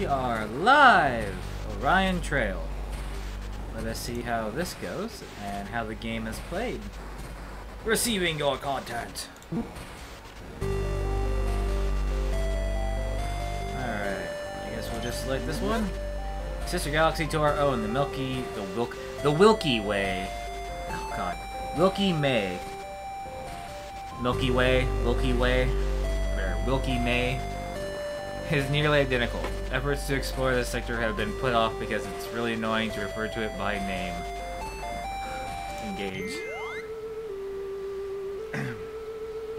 We are live! Orion Trail. Let us see how this goes and how the game is played. Receiving your content. Alright, I guess we'll just select this one. Sister galaxy to our own, the Wilky Way. Oh god. Wilky May. Milky Way, Wilky Way, or Wilky May is nearly identical. Efforts to explore this sector have been put off because it's really annoying to refer to it by name. Engage.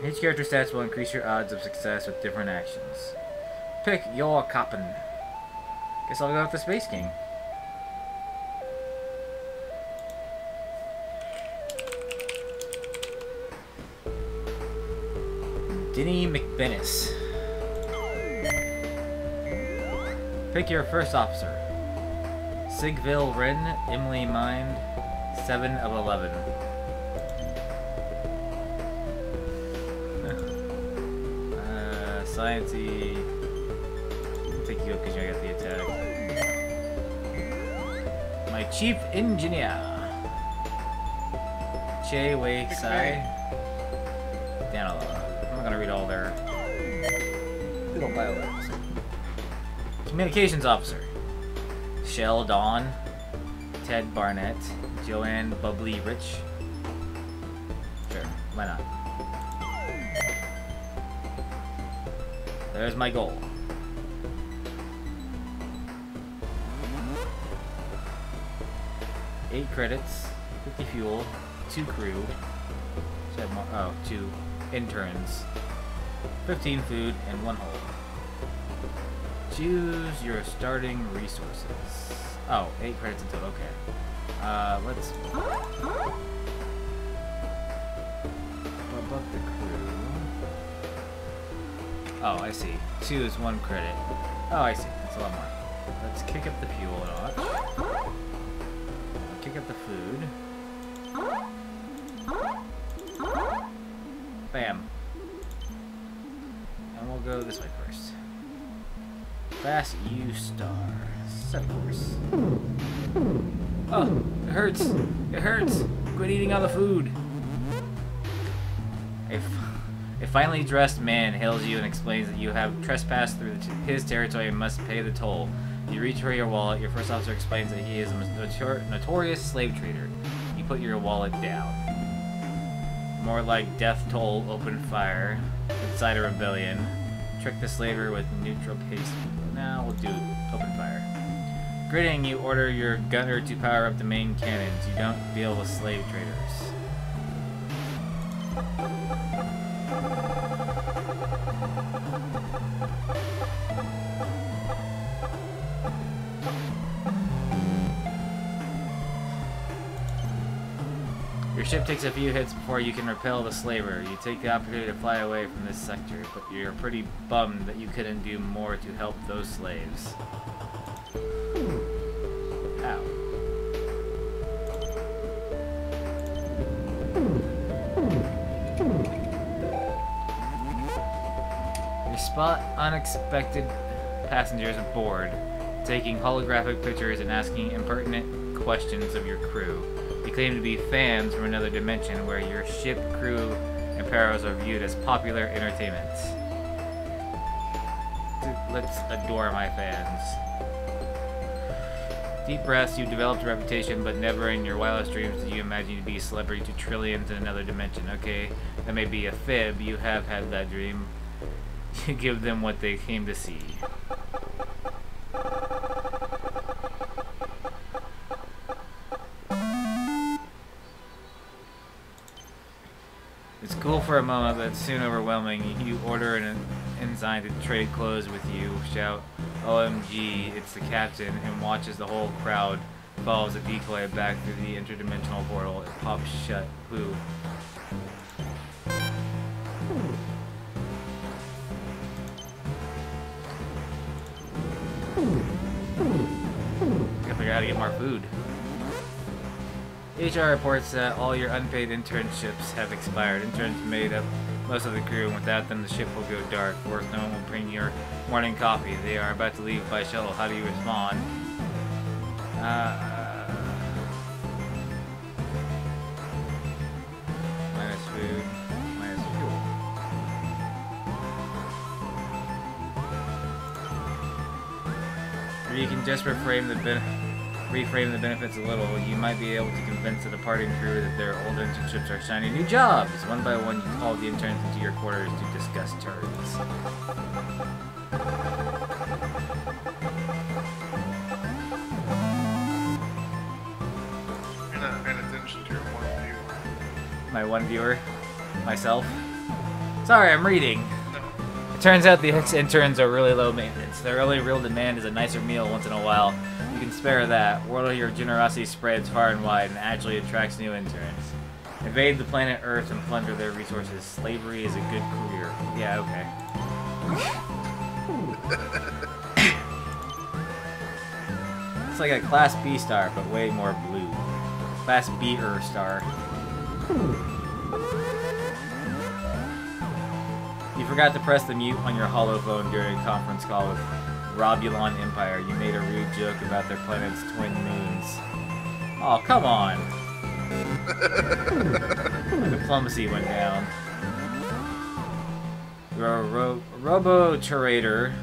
Each character stats will increase your odds of success with different actions. Pick your coppin. Guess I'll go with the Space King. Denny McBennis. Pick your first officer. Sigville Wren, Emily Mind, 7 of 11. Sciencey. I'll take you up because you got the attack. My chief engineer. Che Wei Sai. Down a lot. I'm not gonna read all their little bios. Communications officer. Shell Dawn. Ted Barnett. Joanne Bubbly Rich. Sure, why not? There's my goal. 8 credits, 50 fuel, 2 crew, 2 interns, 15 food, and 1 hold. Choose your starting resources. Oh, 8 credits in total, okay. Let's bump up the crew. Oh, I see. 2 is 1 credit. Oh, I see. That's a lot more. Let's kick up the fuel a lot. Kick up the food. Bam. And we'll go this way first. Fast U star. Set course. Oh, it hurts. It hurts. Quit eating all the food. A finely dressed man hails you and explains that you have trespassed through his territory and must pay the toll. You reach for your wallet. Your first officer explains that he is a notorious slave trader. You put your wallet down. More like death toll, open fire. Inside a rebellion. Trick the slaver with neutral pace. Now we'll do open fire. Gritting, you order your gunner to power up the main cannons. You don't deal with slave traders. Your ship takes a few hits before you can repel the slaver. You take the opportunity to fly away from this sector, but you're pretty bummed that you couldn't do more to help those slaves. Ow. You spot unexpected passengers aboard, taking holographic pictures and asking impertinent questions of your crew. They claim to be fans from another dimension where your ship, crew, and perils are viewed as popular entertainment. Let's adore my fans. Deep breaths, you've developed a reputation, but never in your wildest dreams did you imagine you'd be a celebrity to trillions in another dimension. Okay, that may be a fib, you have had that dream. You give them what they came to see. It's cool for a moment, but soon overwhelming. You order an ensign to trade clothes with you, shout, OMG, it's the captain, and watch as the whole crowd follows a decoy back through the interdimensional portal. It pops shut. Woo. Gotta figure out how to get more food. HR reports that all your unpaid internships have expired. Interns made up most of the crew, and without them the ship will go dark. Worse, no one will bring your morning coffee. They are about to leave by shuttle. How do you respond? Minus food, minus fuel. Or you can just reframe the benefits a little. You might be able to convince the departing crew that their old internships are shiny new jobs. One by one, you call the interns into your quarters to discuss terms. You're not paying attention to your one viewer. My one viewer? Myself? Sorry, I'm reading. No. It turns out the ex-interns are really low maintenance. Their only real demand is a nicer meal once in a while. You can spare that. World of your generosity spreads far and wide and actually attracts new interns. Invade the planet Earth and plunder their resources. Slavery is a good career. Yeah, okay. It's like a Class B star, but way more blue. Class B-er star. You forgot to press the mute on your holophone during a conference call with Robulon Empire. You made a rude joke about their planet's twin moons. Oh, come on. Diplomacy went down. Your Robo-Turator,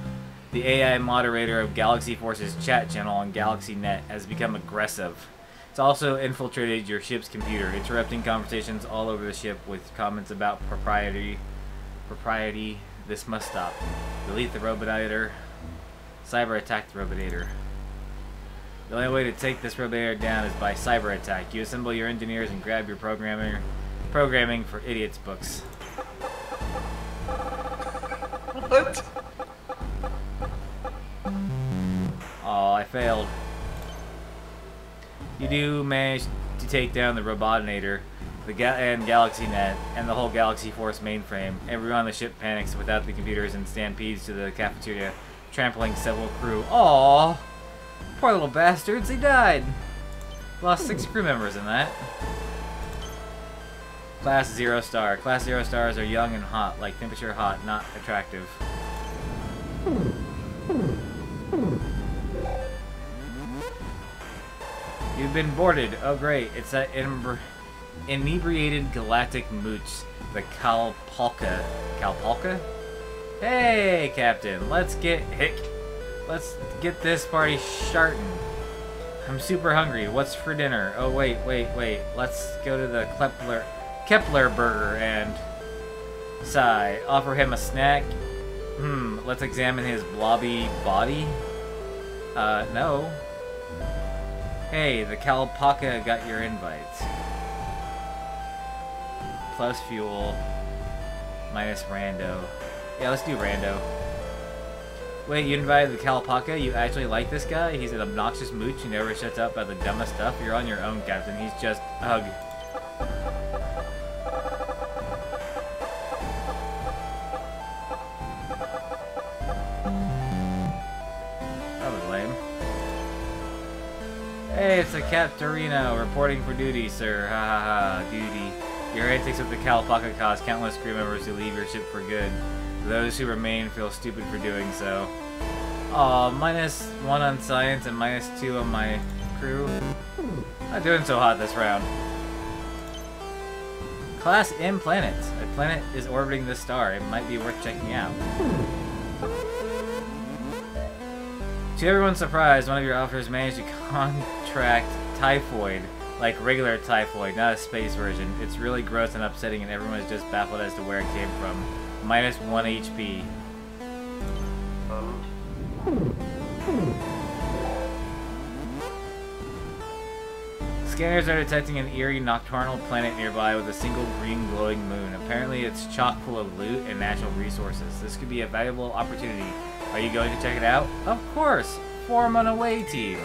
the AI moderator of Galaxy Force's chat channel on GalaxyNet, has become aggressive. It's also infiltrated your ship's computer, interrupting conversations all over the ship with comments about propriety. This must stop. Delete the Robodator. Cyber attack the Robodator. The only way to take this Robodator down is by cyber attack. You assemble your engineers and grab your programming for idiots books. What? Oh, I failed. You do manage to take down the Robotinator, and GalaxyNet, and the whole Galaxy Force mainframe. Everyone on the ship panics without the computers and stampedes to the cafeteria, trampling several crew. Aww! Poor little bastards, they died! Lost 6 crew members in that. Class 0 star. Class 0 stars are young and hot, like temperature hot, not attractive. You've been boarded. Oh great, it's that inebriated galactic mooch, the Kalpalka. Kalpalka? Hey, Captain, let's get this party starting. I'm super hungry. What's for dinner? Oh wait. Let's go to the Kepler Burger and sigh. Offer him a snack. Let's examine his blobby body. No. Hey, the Kalpaka got your invites. Plus fuel. Minus rando. Yeah, let's do rando. Wait, you invited the Kalpaka? You actually like this guy? He's an obnoxious mooch who never shuts up about the dumbest stuff? You're on your own, Captain. He's just... Ugh. That was lame. Hey, it's the Captorino reporting for duty, sir. Ha ha ha, duty. Your antics with the Kalpaka cause countless crew members who leave your ship for good. Those who remain feel stupid for doing so. Aw, -1 on science and -2 on my crew. Not doing so hot this round. Class M planets. A planet is orbiting this star. It might be worth checking out. To everyone's surprise, one of your officers managed to contract typhoid. Like regular typhoid, not a space version. It's really gross and upsetting and everyone is just baffled as to where it came from. -1 HP. Scanners are detecting an eerie nocturnal planet nearby with a single green glowing moon. Apparently it's chock full of loot and natural resources. This could be a valuable opportunity. Are you going to check it out? Of course! Form an away team!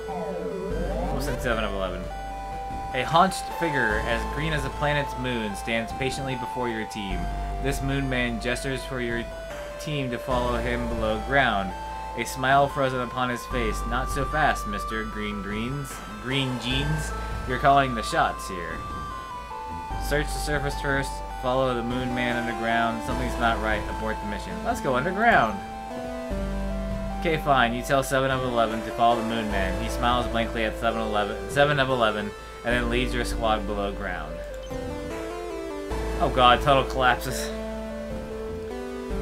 Almost at 7 of 11. A haunched figure as green as a planet's moon stands patiently before your team. This moon man gestures for your team to follow him below ground. a smile frozen upon his face. Not so fast, Mr. Green Jeans. You're calling the shots here. Search the surface first. Follow the Moon Man underground. Something's not right. Abort the mission. Let's go underground. Okay, fine. You tell 7 of 11 to follow the Moon Man. He smiles blankly at 7 of 11, and then leads your squad below ground. Oh god, total collapses.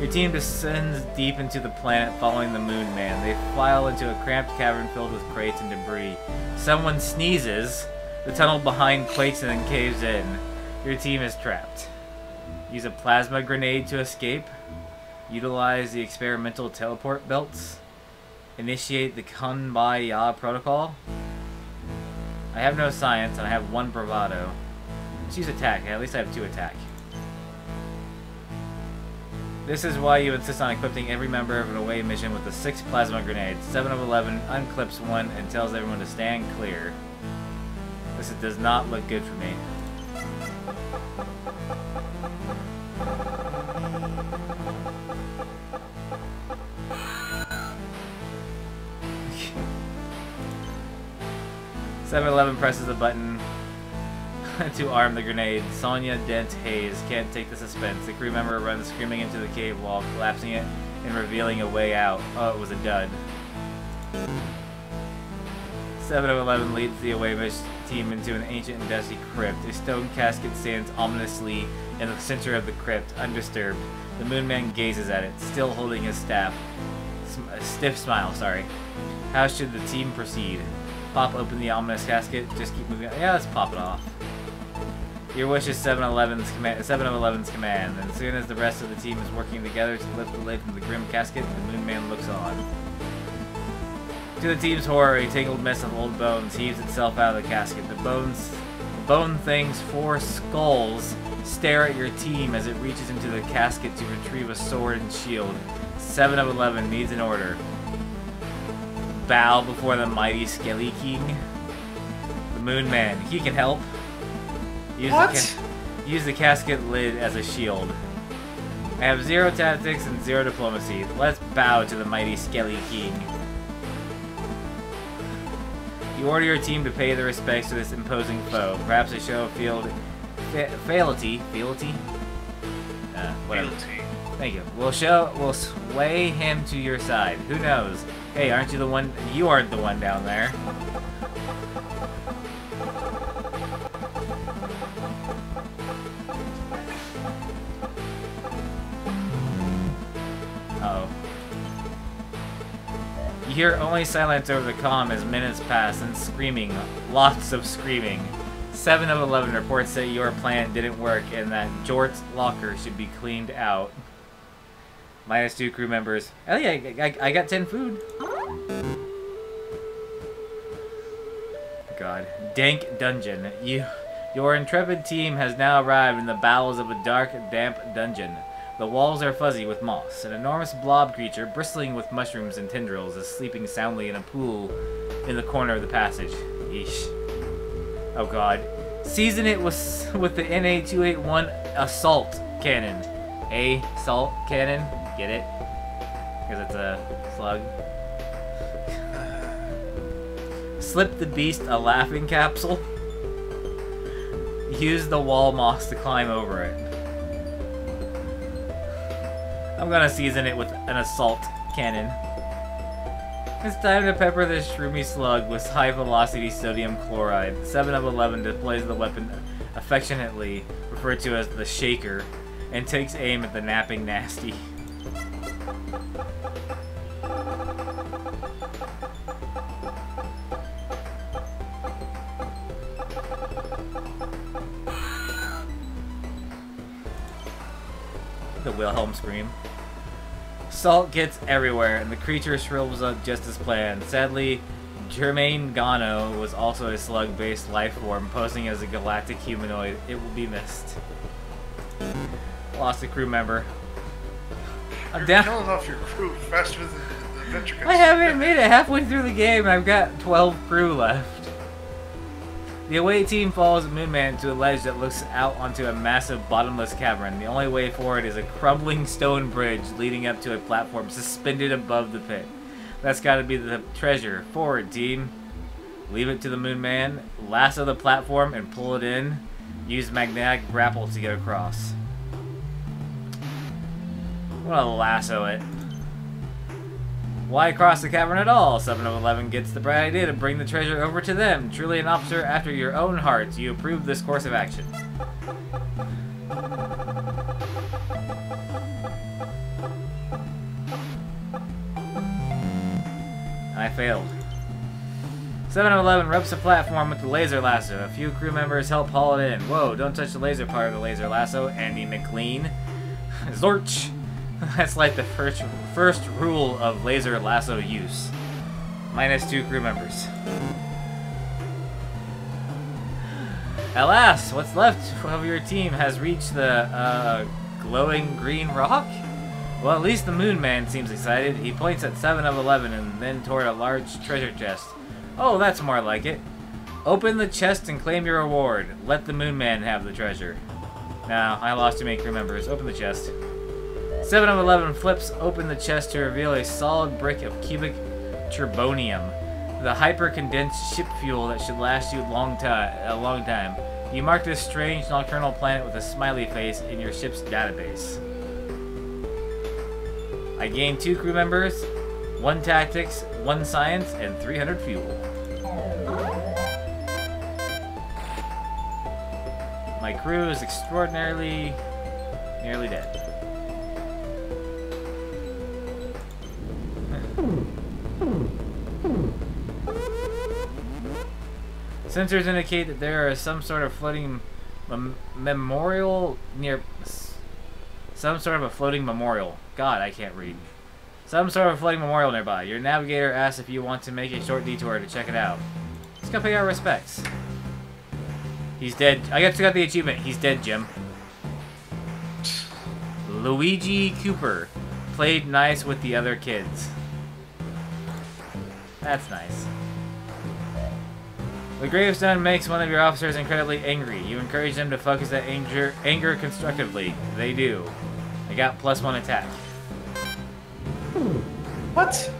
Your team descends deep into the planet following the Moon Man. They file into a cramped cavern filled with crates and debris. Someone sneezes. The tunnel behind quakes and then caves in. Your team is trapped. Use a plasma grenade to escape. Utilize the experimental teleport belts. Initiate the Kumbaya protocol. I have no science and I have 1 bravado. Let's use attack. At least I have 2 attack. This is why you insist on equipping every member of an away mission with the 6 plasma grenades. 7 of 11 unclips 1 and tells everyone to stand clear. This does not look good for me. 7-Eleven presses a button to arm the grenade. Sonia Dent Hayes can't take the suspense. The crew member runs screaming into the cave wall, collapsing it and revealing a way out. Oh, it was a dud. 7 of 11 leads the away team into an ancient and dusty crypt. A stone casket stands ominously in the center of the crypt, undisturbed. The Moon Man gazes at it, still holding his staff. A stiff smile, sorry. How should the team proceed? Pop open the ominous casket. Just keep moving. Yeah, let's pop it off. Your wish is 7 of 11's command. And as soon as the rest of the team is working together to lift the lid from the grim casket, the Moon Man looks on. To the team's horror, a tangled mess of old bones heaves itself out of the casket. The bone thing's 4 skulls stare at your team as it reaches into the casket to retrieve a sword and shield. 7 of 11 needs an order. Bow before the mighty Skelly King. The Moon Man, he can help. Use the casket lid as a shield. I have 0 tactics and 0 diplomacy. Let's bow to the mighty Skelly King. You order your team to pay their respects to this imposing foe. Perhaps a show of fealty. Whatever. Thank you. We'll sway him to your side. Who knows? Hey, aren't you the one? You aren't the one down there. Uh-oh. You hear only silence over the comm as minutes pass and screaming. Lots of screaming. 7 of 11 reports that your plan didn't work and that Jort's locker should be cleaned out. -2 crew members. Oh yeah, I got 10 food. God. Dank dungeon. Your intrepid team has now arrived in the bowels of a dark, damp dungeon. The walls are fuzzy with moss. An enormous blob creature, bristling with mushrooms and tendrils, is sleeping soundly in a pool in the corner of the passage. Yeesh. Oh god. Season it with the NA-281 assault cannon. Assault cannon? Get it? Because it's a slug. Slip the beast a laughing capsule. Use the wall moss to climb over it. I'm gonna season it with an assault cannon. It's time to pepper this shroomy slug with high-velocity sodium chloride. 7 of 11 deploys the weapon affectionately, referred to as the Shaker, and takes aim at the napping nasty. The Wilhelm scream. Salt gets everywhere, and the creature shrivels up just as planned. Sadly, Germain Gano was also a slug-based life form, posing as a galactic humanoid. It will be missed. Lost a crew member. I'm down. You're killing off your crew faster than the adventure. I haven't made it halfway through the game, and I've got 12 crew left. The away team follows the Moon Man to a ledge that looks out onto a massive bottomless cavern. The only way forward is a crumbling stone bridge leading up to a platform suspended above the pit. That's gotta be the treasure. Forward, team. Leave it to the Moon Man. Lasso the platform and pull it in. Use magnetic grapple to get across. I'm gonna lasso it. Why cross the cavern at all? 7 of 11 gets the bright idea to bring the treasure over to them. Truly an officer after your own heart. You approve this course of action. I failed. 7 of 11 ropes the platform with the laser lasso. A few crew members help haul it in. Whoa, don't touch the laser part of the laser lasso. Andy McLean. Zorch! That's like the first rule of laser lasso use. -2 crew members. Alas, what's left of your team has reached the glowing green rock? Well, at least the Moon Man seems excited. He points at 7 of 11 and then toward a large treasure chest. Oh, that's more like it. Open the chest and claim your reward. Let the Moon Man have the treasure. No, I lost too many crew members. Open the chest. 7 of 11 flips open the chest to reveal a solid brick of cubic turbonium, the hyper-condensed ship fuel that should last you a long time. You mark this strange nocturnal planet with a smiley face in your ship's database. I gained 2 crew members, 1 tactics, 1 science, and 300 fuel. My crew is extraordinarily nearly dead. Sensors indicate that there is some sort of floating memorial near... Some sort of a floating memorial. God, I can't read. Some sort of floating memorial nearby. Your navigator asks if you want to make a short detour to check it out. Let's go pay our respects. He's dead. I got the achievement. He's dead, Jim. Luigi Cooper. Played nice with the other kids. That's nice. The gravestone makes one of your officers incredibly angry. You encourage them to focus that anger constructively. They do. They got +1 attack. What?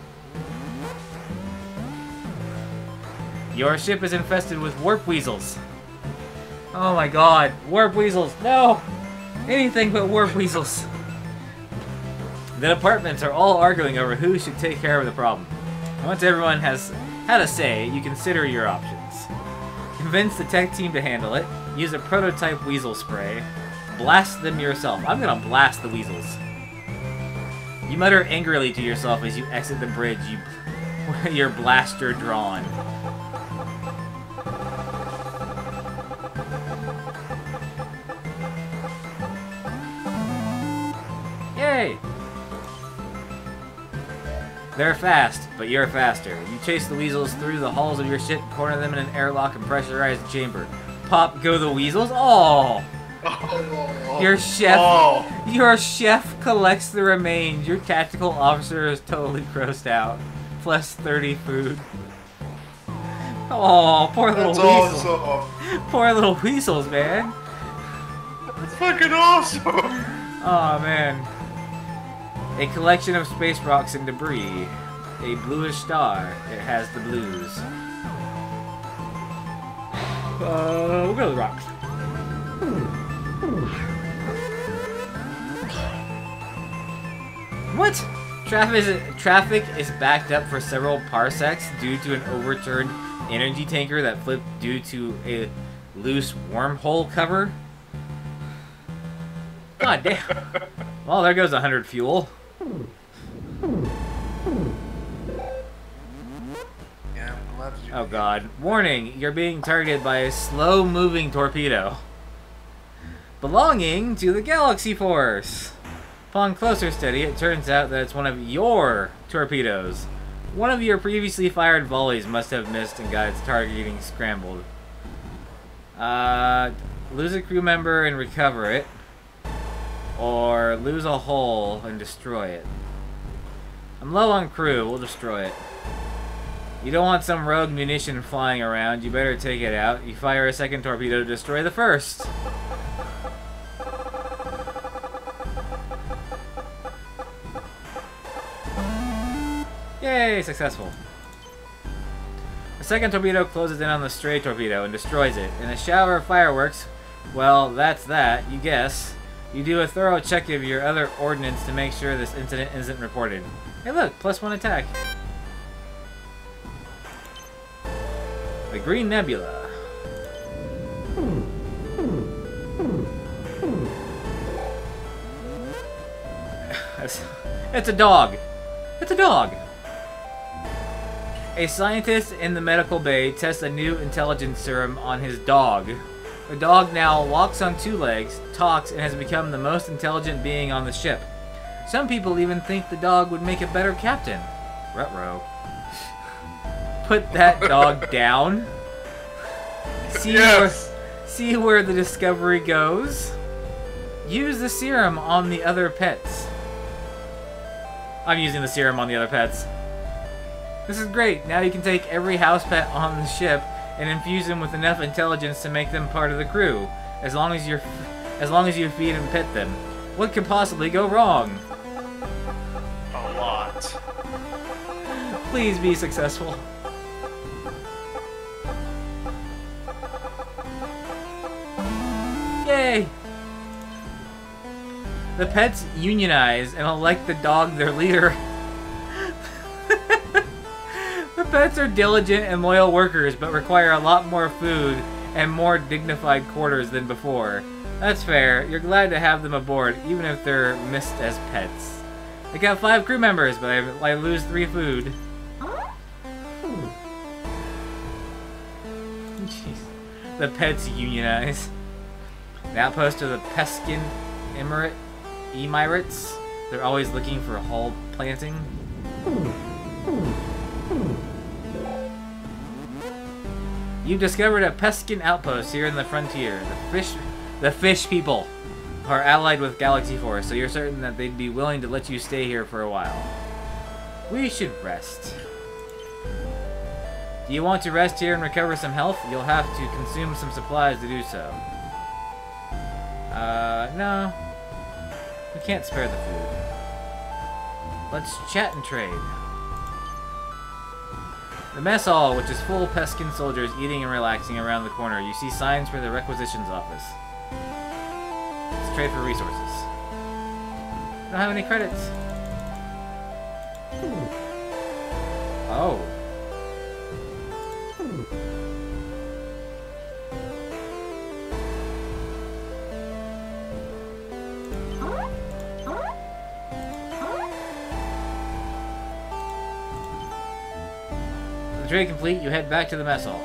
Your ship is infested with warp weasels. Oh my god. Warp weasels. No! Anything but warp weasels. The departments are all arguing over who should take care of the problem. Once everyone has had a say, you consider your options. Convince the tech team to handle it. Use a prototype weasel spray. Blast them yourself. I'm gonna blast the weasels. You mutter angrily to yourself as you exit the bridge, your blaster drawn. Yay! They're fast, but you're faster. You chase the weasels through the halls of your ship, corner them in an airlock, and pressurize the chamber. Pop go the weasels. Oh! Your chef collects the remains. Your tactical officer is totally grossed out. +30 food. Oh, poor little weasels. Awesome. Poor little weasels, man. That's fucking awesome. Oh man. A collection of space rocks and debris. A bluish star. It has the blues. We'll go to the rocks. What? Traffic is backed up for several parsecs due to an overturned energy tanker that flipped due to a loose wormhole cover. God damn. Well, there goes 100 fuel. Yeah, I'm glad you. Oh god. Warning, you're being targeted by a slow-moving torpedo belonging to the Galaxy Force. Upon closer study, it turns out that it's one of your torpedoes. One of your previously fired volleys must have missed and got its targeting scrambled. Lose a crew member and recover it. Or lose a hull and destroy it. I'm low on crew, we'll destroy it. You don't want some rogue munition flying around, you better take it out. You fire a second torpedo to destroy the first. Yay, successful. The second torpedo closes in on the stray torpedo and destroys it. In a shower of fireworks, well, that's that, you guess. You do a thorough check of your other ordnance to make sure this incident isn't reported. Hey look, +1 attack. The Green Nebula. It's a dog. It's a dog. A scientist in the medical bay tests a new intelligence serum on his dog. The dog now walks on 2 legs, talks, and has become the most intelligent being on the ship. Some people even think the dog would make a better captain. Ruh-roh. Put that dog down. See where the discovery goes. Use the serum on the other pets. I'm using the serum on the other pets. This is great. Now you can take every house pet on the ship and infuse them with enough intelligence to make them part of the crew. As long as you feed and pet them. What could possibly go wrong? A lot. Please be successful. Yay! The pets unionize and elect the dog their leader. The pets are diligent and loyal workers, but require a lot more food and more dignified quarters than before. That's fair. You're glad to have them aboard, even if they're missed as pets. I got 5 crew members, but I lose 3 food. Jeez. The pets unionize. The outpost of the Peskin Emirates. They're always looking for hull planting. You've discovered a Peskin outpost here in the frontier. The fish people are allied with Galaxy Force, so you're certain that they'd be willing to let you stay here for a while. We should rest. Do you want to rest here and recover some health? You'll have to consume some supplies to do so. No. We can't spare the food. Let's chat and trade. The mess hall, which is full of Peskin soldiers eating and relaxing around the corner. You see signs for the requisitions office. Let's trade for resources. I don't have any credits. Oh. With trade complete, you head back to the mess hall.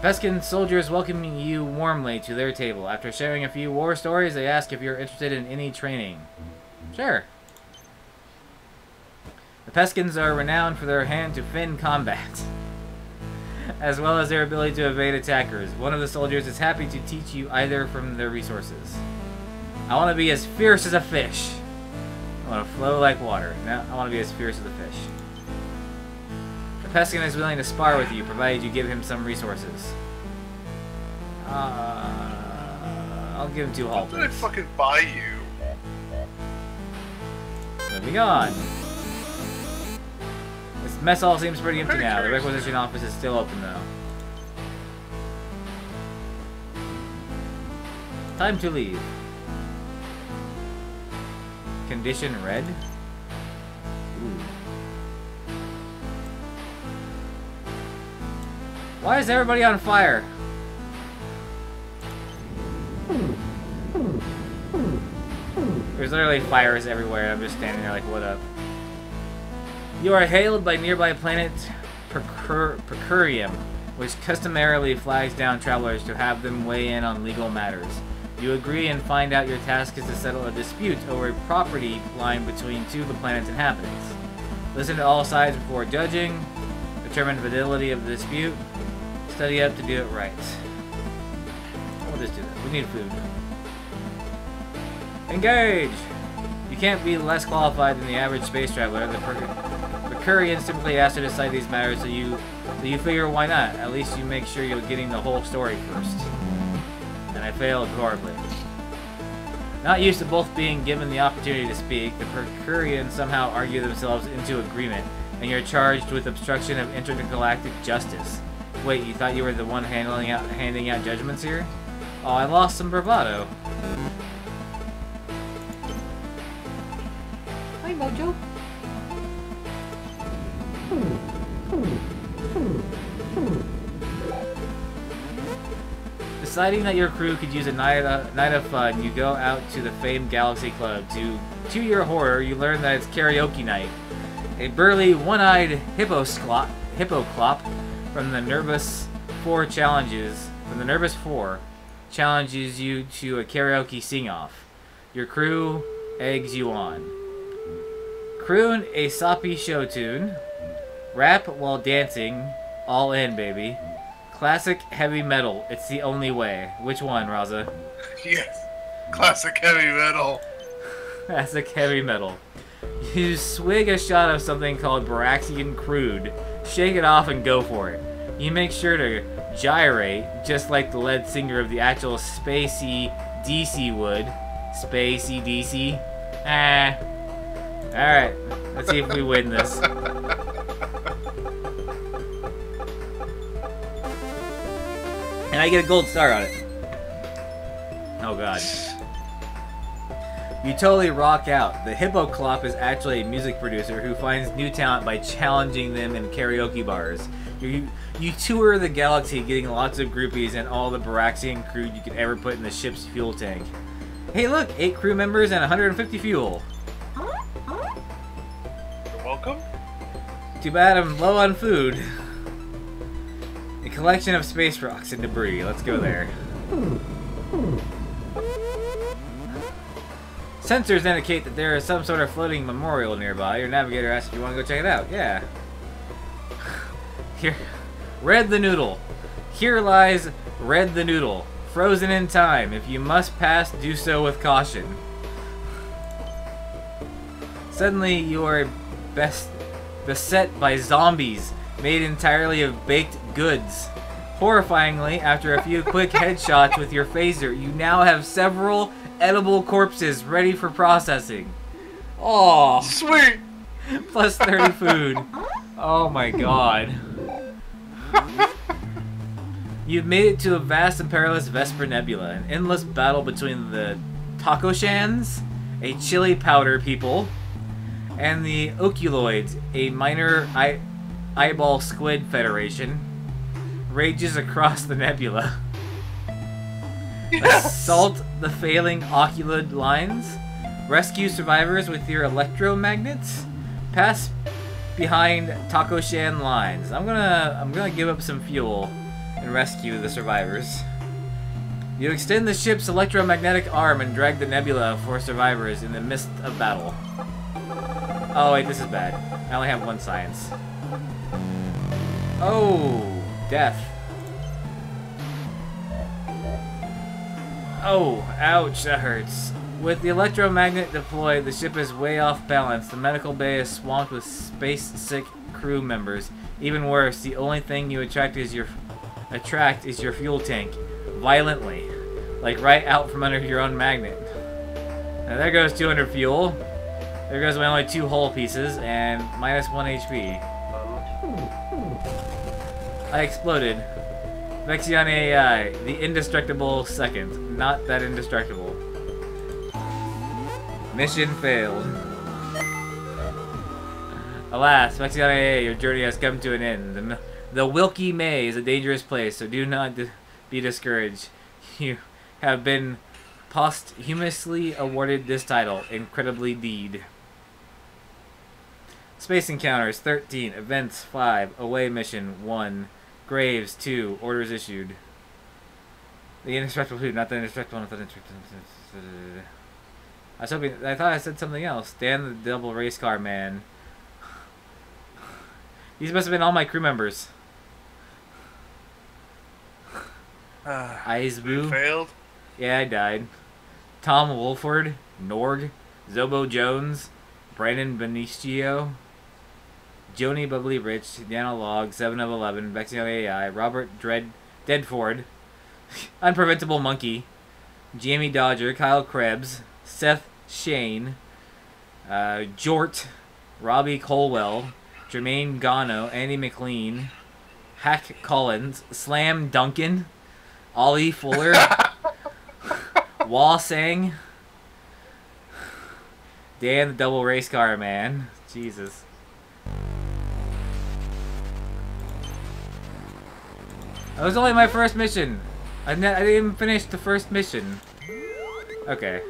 Peskin soldiers welcome you warmly to their table. After sharing a few war stories, they ask if you're interested in any training. Sure. The Peskins are renowned for their hand-to-fin combat, as well as their ability to evade attackers. One of the soldiers is happy to teach you either from their resources. I want to be as fierce as a fish. I want to flow like water. Now I want to be as fierce as a fish. The Peskin is willing to spar with you, provided you give him some resources. I'll give him 2 hull. What did I fucking buy you? Moving on. This mess hall seems pretty empty now. The requisition office is still open though. Time to leave. Condition red? Ooh. Why is everybody on fire? There's literally fires everywhere. I'm just standing there like, what up? You are hailed by nearby planet Percurium, which customarily flags down travelers to have them weigh in on legal matters. You agree and find out your task is to settle a dispute over a property line between 2 of the planet's inhabitants. Listen to all sides before judging. Determine the validity of the dispute. Study up to do it right. We'll just do that. We need food. Engage! You can't be less qualified than the average space traveler. The Mercurians typically ask to decide these matters, so you figure why not? At least you make sure you're getting the whole story first. And I failed horribly. Not used to both being given the opportunity to speak, the Procurians somehow argue themselves into agreement, and you're charged with obstruction of intergalactic justice. Wait, you thought you were the one handing out judgments here? Oh, I lost some bravado. Hi, Mojo. Deciding that your crew could use a night of fun, you go out to the famed Galaxy Club. To your horror, you learn that it's karaoke night. A burly, one-eyed hippoclop from the Nervous Four challenges you to a karaoke sing-off. Your crew eggs you on. Croon a soppy show tune. Rap while dancing. All in, baby. Classic heavy metal. It's the only way. Which one, Raza? Yes. Classic heavy metal. Classic heavy metal. You swig a shot of something called Baraxian Crude. Shake it off and go for it. You make sure to gyrate, just like the lead singer of the actual Spacey DC would. Spacey DC? Ah. Alright. Let's see if we win this. And I get a gold star on it. Oh god. You totally rock out. The hippoclop is actually a music producer who finds new talent by challenging them in karaoke bars. You tour the galaxy getting lots of groupies and all the Baraxian crude you could ever put in the ship's fuel tank. Hey look! 8 crew members and 150 fuel. You're welcome. Too bad I'm low on food. A collection of space rocks and debris. Let's go there. Sensors indicate that there is some sort of floating memorial nearby. Your navigator asks if you want to go check it out. Yeah. Here. Red the Noodle. Here lies Red the Noodle. Frozen in time. If you must pass, do so with caution. Suddenly, you are beset by zombies made entirely of baked goods. Horrifyingly, after a few quick headshots with your phaser, you now have several edible corpses ready for processing. Oh, sweet! Plus 30 food. Oh my god. You've made it to a vast and perilous Vesper Nebula, an endless battle between the Tacoshans, a chili powder people, and the Oculoids, a minor eyeball squid federation, rages across the nebula. Yes! Assault the failing oculid lines, rescue survivors with your electromagnets, pass behind Taco-shan lines. I'm gonna give up some fuel and rescue the survivors. You extend the ship's electromagnetic arm and drag the nebula for survivors in the midst of battle. Oh wait, this is bad. I only have 1 science. Oh, death. Oh, ouch, that hurts. With the electromagnet deployed, the ship is way off balance. The medical bay is swamped with space-sick crew members. Even worse, the only thing you attract is your fuel tank. Violently. Like right out from under your own magnet. Now there goes 200 fuel. There goes my only 2 hull pieces, and minus 1 HP. I exploded. Vexion AI, the indestructible second. Not that indestructible. Mission failed. Alas, Mecha-Measles, your journey has come to an end. The Wilky May is a dangerous place, so do not be discouraged. You have been posthumously awarded this title, Incredibly Deed. Space Encounters 13, Events 5, Away Mission 1, Graves 2, Orders Issued. The indestructible food, not the indestructible, not the indestructible. I thought I said something else. Dan the double race car man. These must have been all my crew members. Iceboo. Failed? Yeah, I died. Tom Wolford, Norg, Zobo Jones, Brandon Benicio, Joni Bubbly Rich, Log, 7 of 11, Vexion AI, Robert Deadford, Unpreventable Monkey, Jamie Dodger, Kyle Krebs, Seth Shane, Jort, Robbie Colwell, Jermaine Gano, Andy McLean, Hack Collins, Slam Duncan, Ollie Fuller, Wah Sang, Dan the Double Race Car Man. Jesus. That was only my first mission. I didn't even finish the first mission. Okay.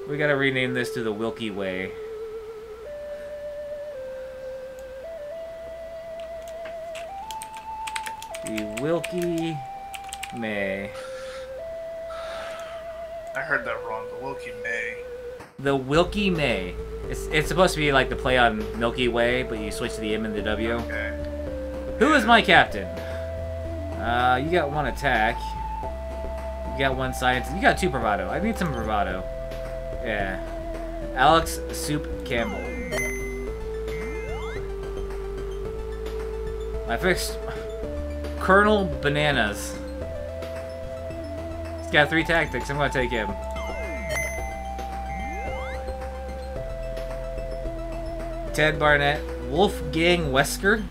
We gotta rename this to the Wilky Way. The Wilky May. I heard that wrong. The Wilky May. The Wilky May. It's supposed to be like the play on Milky Way, but you switch the M and the W. Okay. Who is my captain? You got 1 attack. You got 1 science. You got 2 bravado. I need some bravado. Yeah. Alex Soup Campbell. I fixed Colonel Bananas. He's got 3 tactics. I'm gonna take him. Ted Barnett, Wolfgang Wesker,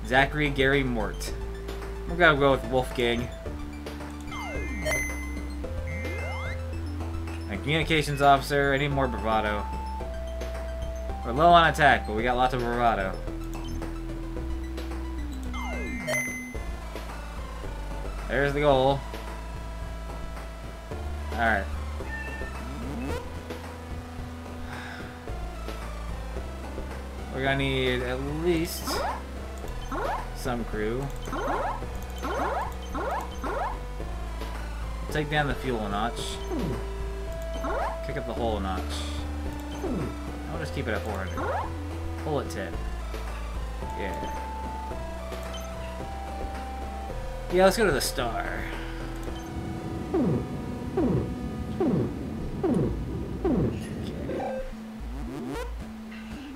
Zachary Gary Mort. We're gonna go with Wolfgang. And communications officer, I need more bravado. We're low on attack, but we got lots of bravado. There's the goal. Alright. We're gonna need at least some crew. Take down the fuel a notch. Kick up the hole a notch. I'll just keep it at 400. Pull at 10. Yeah. Yeah, let's go to the star. Okay.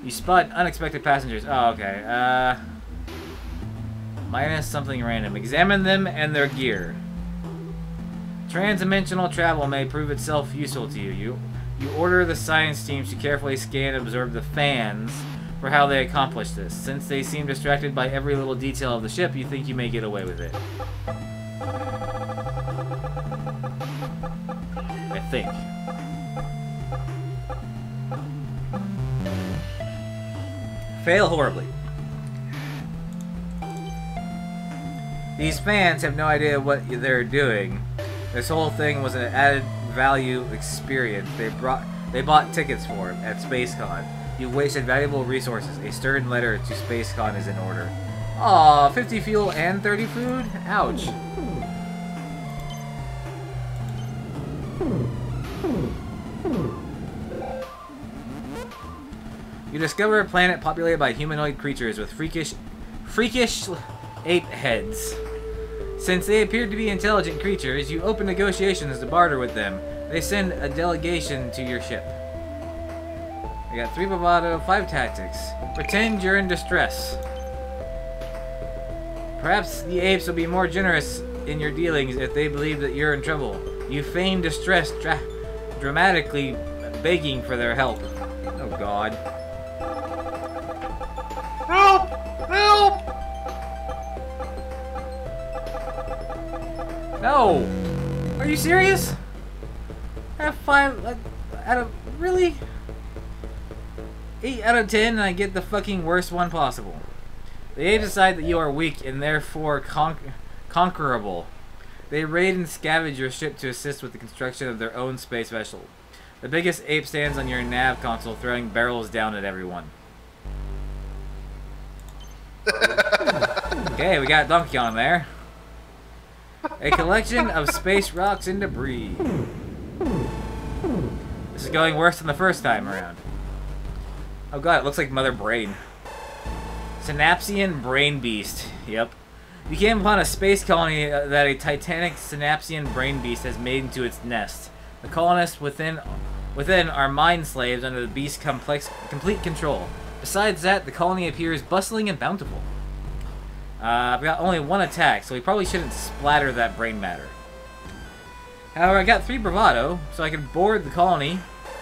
You spot unexpected passengers. Oh, okay. Minus something random. Examine them and their gear. Transdimensional travel may prove itself useful to you. You order the science teams to carefully scan and observe the fans for how they accomplish this. Since they seem distracted by every little detail of the ship, you think you may get away with it. I think. Fail horribly. These fans have no idea what they're doing. This whole thing was an added value experience. They bought tickets for it at SpaceCon. You wasted valuable resources. A stern letter to SpaceCon is in order. Aw, 50 fuel and 30 food? Ouch. You discover a planet populated by humanoid creatures with freakish ape heads. Since they appear to be intelligent creatures, you open negotiations to barter with them. They send a delegation to your ship. I got 3 bravado, 5 tactics. Pretend you're in distress. Perhaps the apes will be more generous in your dealings if they believe that you're in trouble. You feign distress, dramatically begging for their help. Oh God. Help! Help! No! Are you serious? I have 5 out of... Really? 8 out of 10 and I get the fucking worst one possible. The apes decide that you are weak and therefore conquerable. They raid and scavenge your ship to assist with the construction of their own space vessel. The biggest ape stands on your nav console throwing barrels down at everyone. Okay, we got Donkey Kong there. A collection of space rocks and debris. This is going worse than the first time around. Oh god, it looks like Mother Brain. Synapsian Brain Beast. Yep. You came upon a space colony that a titanic Synapsian Brain Beast has made into its nest. The colonists within are mind slaves under the beast's complete control. Besides that, the colony appears bustling and bountiful. I've got only 1 attack, so we probably shouldn't splatter that brain matter. However, I got 3 bravado, so I can board the colony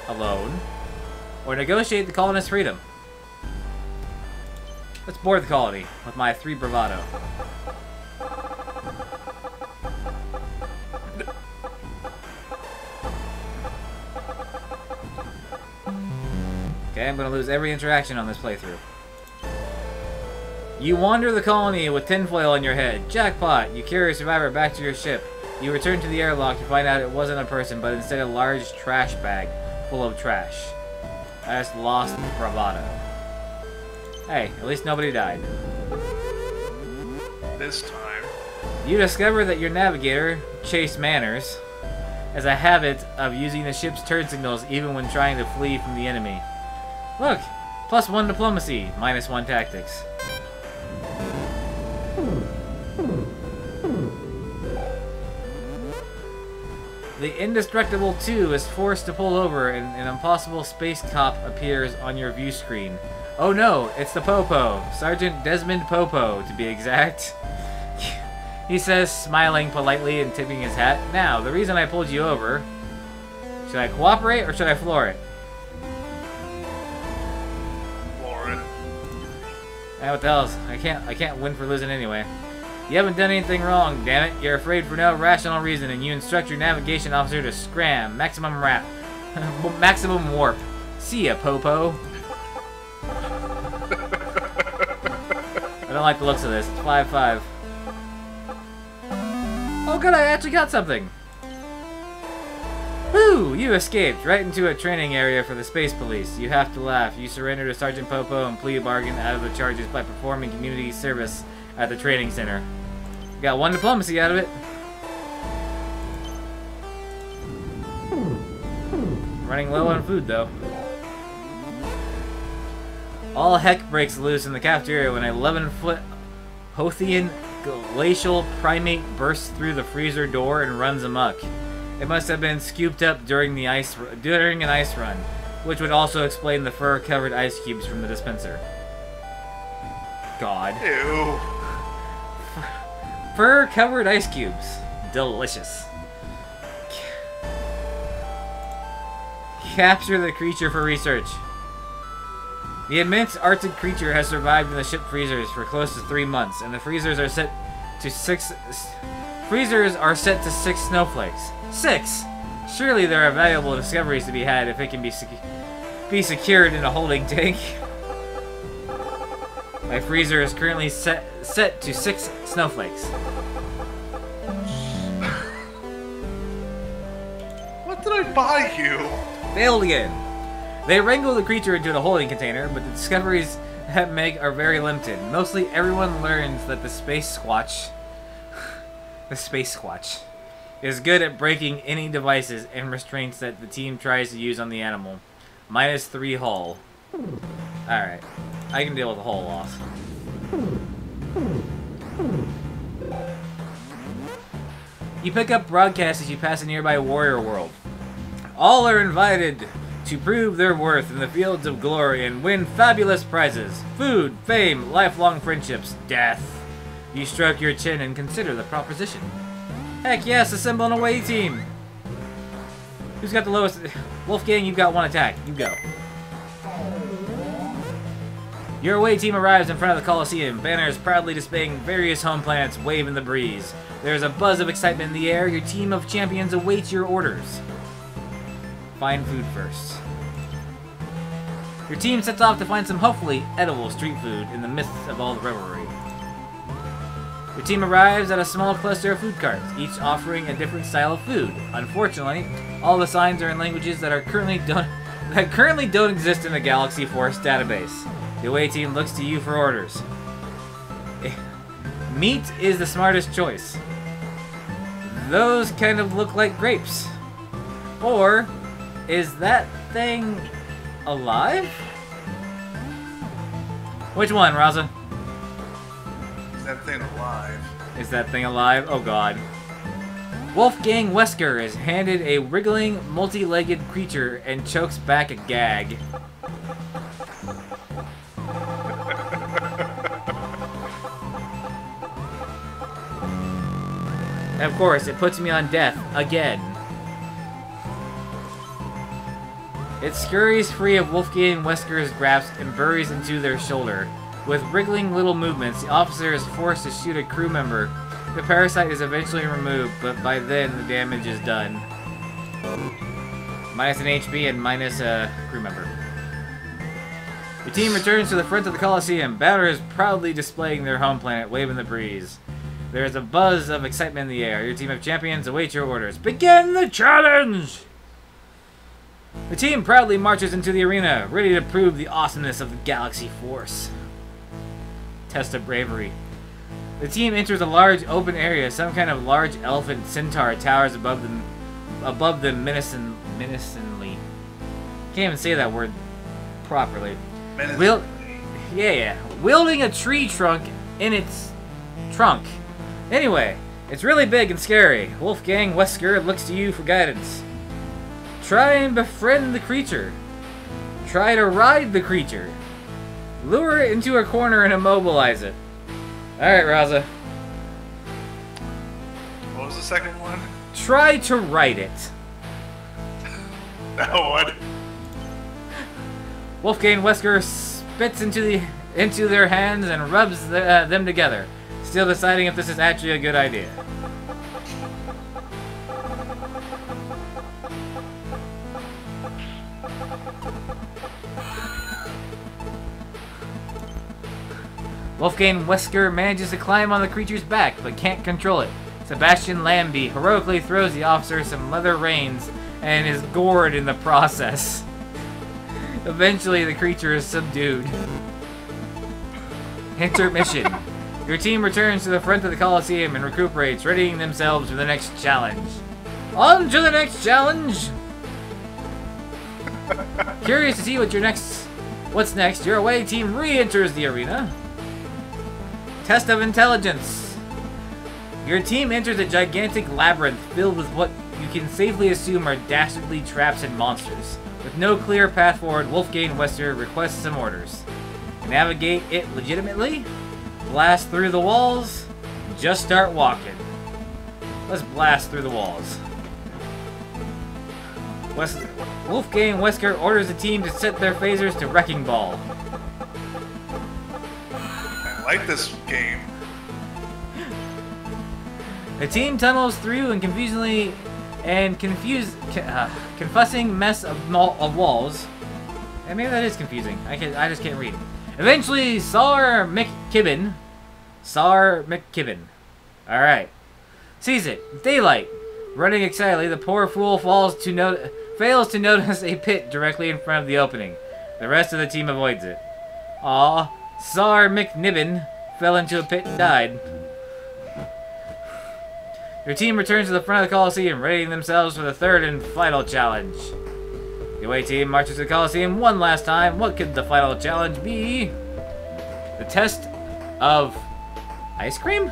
alone, or negotiate the colonist's freedom. Let's board the colony with my 3 bravado. Okay, I'm gonna lose every interaction on this playthrough. You wander the colony with tinfoil on your head. Jackpot! You carry a survivor back to your ship. You return to the airlock to find out it wasn't a person, but instead a large trash bag full of trash. I just lost bravado. Hey, at least nobody died. This time. You discover that your navigator, Chase Manners, has a habit of using the ship's turn signals even when trying to flee from the enemy. Look! +1 diplomacy, -1 tactics. The Indestructible 2 is forced to pull over and an impossible space cop appears on your view screen. Oh no, it's the Popo. Sergeant Desmond Popo, to be exact. He says, smiling politely and tipping his hat. Now, the reason I pulled you over... Should I cooperate or should I floor it? Floor it. What the hell? I can't win for losing anyway. You haven't done anything wrong, damn it. You're afraid for no rational reason, and you instruct your navigation officer to scram. Maximum maximum warp. See ya, Popo. I don't like the looks of this. It's 5-5. Oh good, I actually got something. Woo! You escaped right into a training area for the space police. You have to laugh. You surrender to Sergeant Popo and plea a bargain out of the charges by performing community service at the training center. Got 1 diplomacy out of it. Running low on food, though. All heck breaks loose in the cafeteria when an 11-foot Hothian glacial primate bursts through the freezer door and runs amok. It must have been scooped up during an ice run, which would also explain the fur-covered ice cubes from the dispenser. God. Ew. Fur-covered ice cubes. Delicious. Capture the creature for research. The immense Arctic creature has survived in the ship freezers for close to 3 months, and the freezers are set to 6 snowflakes. 6! Surely there are valuable discoveries to be had if it can be secured in a holding tank. My freezer is currently set to 6 snowflakes. What did I buy you? Failed again. They wrangle the creature into the holding container, but the discoveries that make are very limited. Mostly everyone learns that the Space Squatch is good at breaking any devices and restraints that the team tries to use on the animal. -3 hull. Alright. I can deal with the hull loss. You pick up broadcasts as you pass a nearby warrior world. All are invited to prove their worth in the fields of glory and win fabulous prizes. Food, fame, lifelong friendships, death. You stroke your chin and consider the proposition. Heck yes, assemble an away team. Who's got the lowest? Wolfgang, you've got 1 attack. You go. Your away team arrives in front of the Coliseum. Banners proudly displaying various home planets wave in the breeze. There's a buzz of excitement in the air. Your team of champions awaits your orders. Find food first. Your team sets off to find some hopefully edible street food in the midst of all the revelry. Your team arrives at a small cluster of food carts, each offering a different style of food. Unfortunately, all the signs are in languages that currently don't exist in the Galaxy Force database. The away team looks to you for orders. Meat is the smartest choice. Those kind of look like grapes. Or, is that thing alive? Which one, Raza? Is that thing alive? Is that thing alive? Oh god. Wolfgang Wesker is handed a wriggling, multi-legged creature and chokes back a gag. And of course, it puts me on death again. It scurries free of Wolfgang Wesker's grasp and buries into their shoulder. With wriggling little movements, the officer is forced to shoot a crew member. The parasite is eventually removed, but by then the damage is done. Minus an HP and minus a crew member. The team returns to the front of the Coliseum. Battlers proudly displaying their home planet, waving the breeze. There is a buzz of excitement in the air. Your team of champions await your orders. Begin the challenge! The team proudly marches into the arena, ready to prove the awesomeness of the Galaxy Force. Test of bravery. The team enters a large open area. Some kind of large elephant centaur towers above them menacingly. Can't even say that word properly. Wielding a tree trunk in its trunk. Anyway, it's really big and scary. Wolfgang Wesker looks to you for guidance. Try and befriend the creature. Try to ride the creature. Lure it into a corner and immobilize it. Alright, Raza. What was the second one? Try to ride it. Now what? Wolfgang Wesker spits into their hands and rubs them together, still deciding if this is actually a good idea. Wolfgang Wesker manages to climb on the creature's back, but can't control it. Sebastian Lambie heroically throws the officer some leather reins and is gored in the process. Eventually, the creature is subdued. Intermission. Your team returns to the front of the Coliseum and recuperates, readying themselves for the next challenge. On to the next challenge! Curious to see what's next, your away team re-enters the arena. Test of intelligence. Your team enters a gigantic labyrinth filled with what you can safely assume are dastardly traps and monsters. With no clear path forward, Wolfgang Wesker requests some orders. Navigate it legitimately? Blast through the walls? Just start walking. Let's blast through the walls. Wolfgang Wesker orders the team to set their phasers to Wrecking Ball. I like this game. The team tunnels through and confusing mess of walls. And maybe that is confusing. I just can't read. Eventually, Sar McKibben. Alright. Sees it. Daylight. Running excitedly, the poor fool fails to notice a pit directly in front of the opening. The rest of the team avoids it. Aw, Sar McNibbin fell into a pit and died. Your team returns to the front of the Coliseum, readying themselves for the third and final challenge. The away team marches to the Coliseum one last time. What could the final challenge be? The test of ice cream?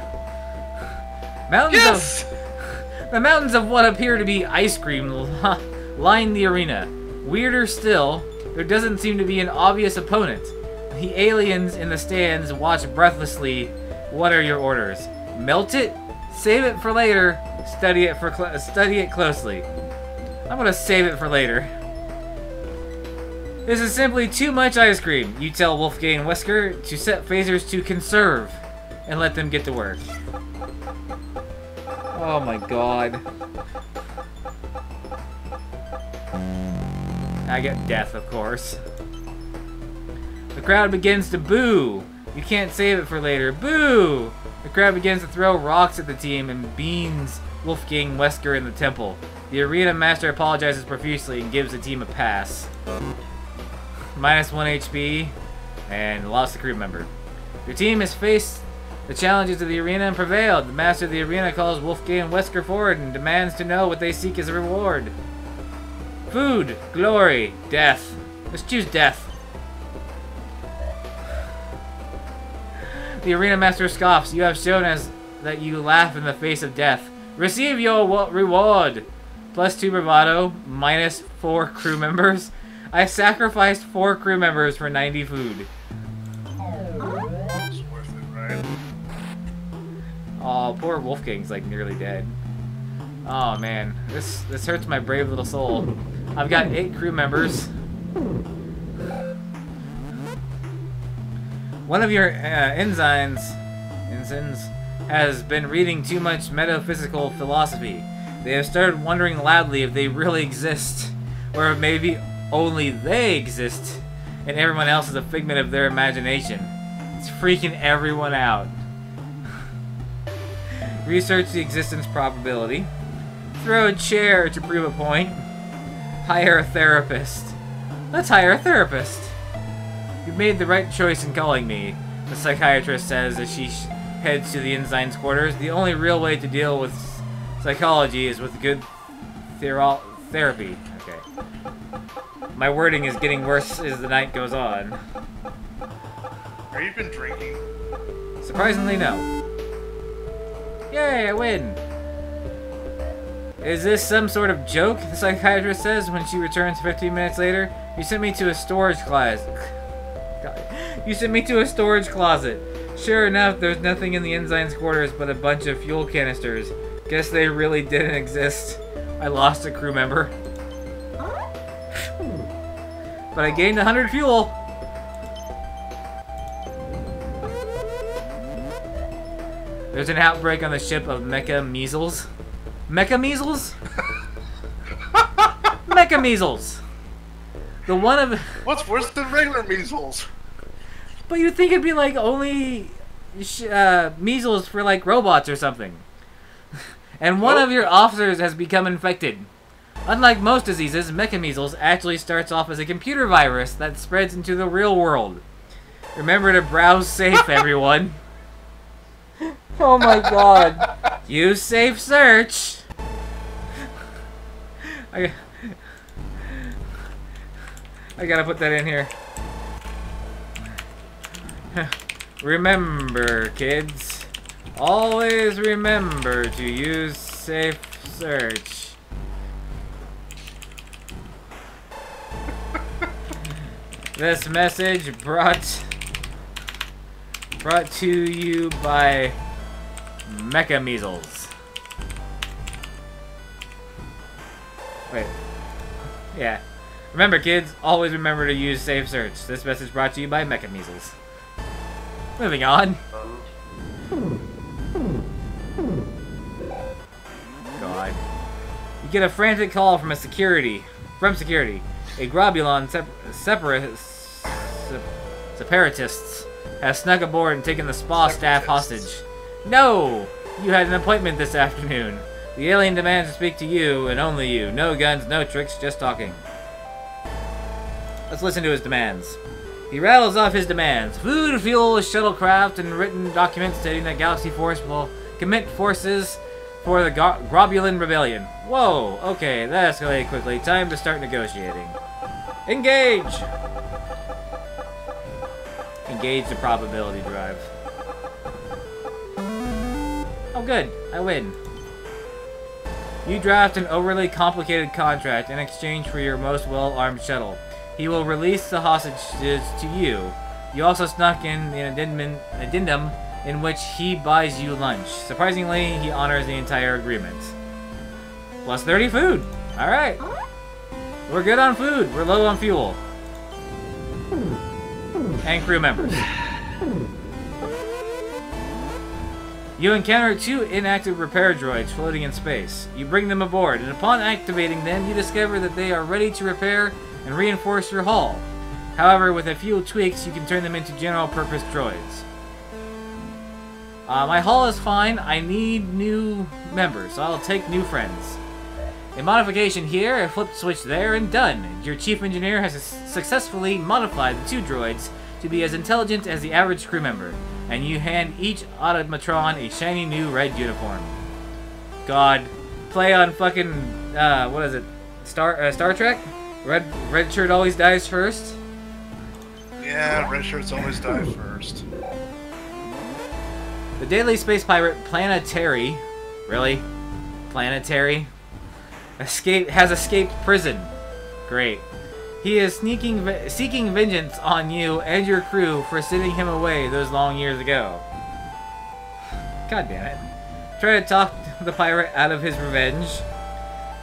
The mountains of what appear to be ice cream line the arena. Weirder still, there doesn't seem to be an obvious opponent. The aliens in the stands watch breathlessly. What are your orders? Melt it? Save it for later. Study it closely. I'm gonna save it for later. This is simply too much ice cream. You tell Wolfgang Wesker to set phasers to conserve and let them get to work. Oh my god. I get death, of course. The crowd begins to boo. You can't save it for later. Boo! The crowd begins to throw rocks at the team and beans Wolfgang Wesker in the temple. The arena master apologizes profusely and gives the team a pass. Minus 1 HP and lost a crew member. Your team has faced the challenges of the arena and prevailed. The master of the arena calls Wolfgang Wesker forward and demands to know what they seek as a reward. Food, glory, death. Let's choose death. The arena master scoffs. You have shown us that you laugh in the face of death. Receive your reward. Plus 2 bravado, minus 4 crew members. I sacrificed 4 crew members for 90 food. It's worth it, right? Oh, poor Wolfgang's like nearly dead. Oh man, this hurts my brave little soul. I've got 8 crew members. One of your ensigns has been reading too much metaphysical philosophy. They have started wondering loudly if they really exist, or if maybe only they exist, and everyone else is a figment of their imagination. It's freaking everyone out. Research the existence probability. Throw a chair to prove a point. Hire a therapist. Let's hire a therapist. You've made the right choice in calling me, the psychiatrist says as she heads to the ensign's quarters. The only real way to deal with psychology is with good therapy. Okay. My wording is getting worse as the night goes on. Have you been drinking? Surprisingly, no. Yay, I win! Is this some sort of joke? The psychiatrist says when she returns 15 minutes later. You sent me to a storage closet. You sent me to a storage closet. Sure enough, there's nothing in the ensign's quarters but a bunch of fuel canisters. Guess they really didn't exist. I lost a crew member. But I gained 100 fuel. There's an outbreak on the ship of Mecha-Measles. Mecha-Measles? Mecha-Measles! The one of... What's worse than regular measles? But you'd think it'd be like only measles for like robots or something. And one of your officers has become infected. Unlike most diseases, Mecha-Measles actually starts off as a computer virus that spreads into the real world. Remember to browse safe, everyone. Oh my god. Use safe search. I gotta put that in here. Remember, kids. Always remember to use safe search. This message brought to you by Mecha-Measles. Wait. Yeah. Remember, kids, always remember to use safe search. This message brought to you by Mecha-Measles. Moving on. God. You get a frantic call from security. A Globulon separatists has snuck aboard and taken the spa staff hostage. No! You had an appointment this afternoon. The alien demands to speak to you, and only you. No guns, no tricks, just talking. Let's listen to his demands. He rattles off his demands. Food, fuel, shuttlecraft, and written documents stating that Galaxy Force will commit forces for the Globulin Rebellion. Whoa, okay, that escalated quickly. Time to start negotiating. Engage! Engage the probability drive. Oh good, I win. You draft an overly complicated contract in exchange for your most well-armed shuttle. He will release the hostages to you. You also snuck in an addendum in which he buys you lunch. Surprisingly, he honors the entire agreement. Plus 30 food. Alright. We're good on food. We're low on fuel. And crew members. You encounter 2 inactive repair droids floating in space. You bring them aboard, and upon activating them, you discover that they are ready to repair and reinforce your hull. However, with a few tweaks, you can turn them into general-purpose droids. My hull is fine. I need new members, so I'll take new friends. A modification here, a flip switch there, and done. Your chief engineer has successfully modified the 2 droids to be as intelligent as the average crew member, and you hand each automatron a shiny new red uniform. God, play on fucking what is it? Star Trek? Red shirt always dies first. Yeah, red shirts always die first. The Daily Space Pirate Planetary, really? Planetary? Has escaped prison. Great. He is seeking vengeance on you and your crew for sending him away those long years ago. God damn it. Try to talk the pirate out of his revenge.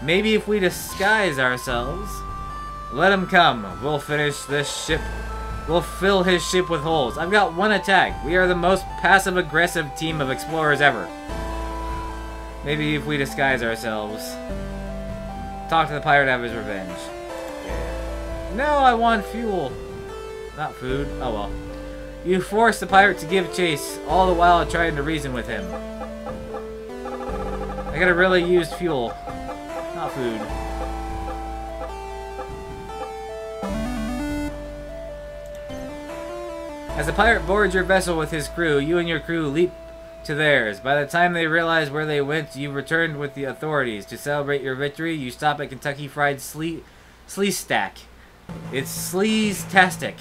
Maybe if we disguise ourselves. Let him come. We'll finish this ship. We'll fill his ship with holes. I've got one attack. We are the most passive-aggressive team of explorers ever. Maybe if we disguise ourselves. Talk to the pirate, have his revenge. No, I want fuel. Not food. Oh well. You forced the pirate to give chase, all the while trying to reason with him. I gotta really use fuel. Not food. As the pirate boards your vessel with his crew, you and your crew leap to theirs. By the time they realize where they went, you've returned with the authorities. To celebrate your victory, you stop at Kentucky Fried Sleestack. It's sleaze-tastic.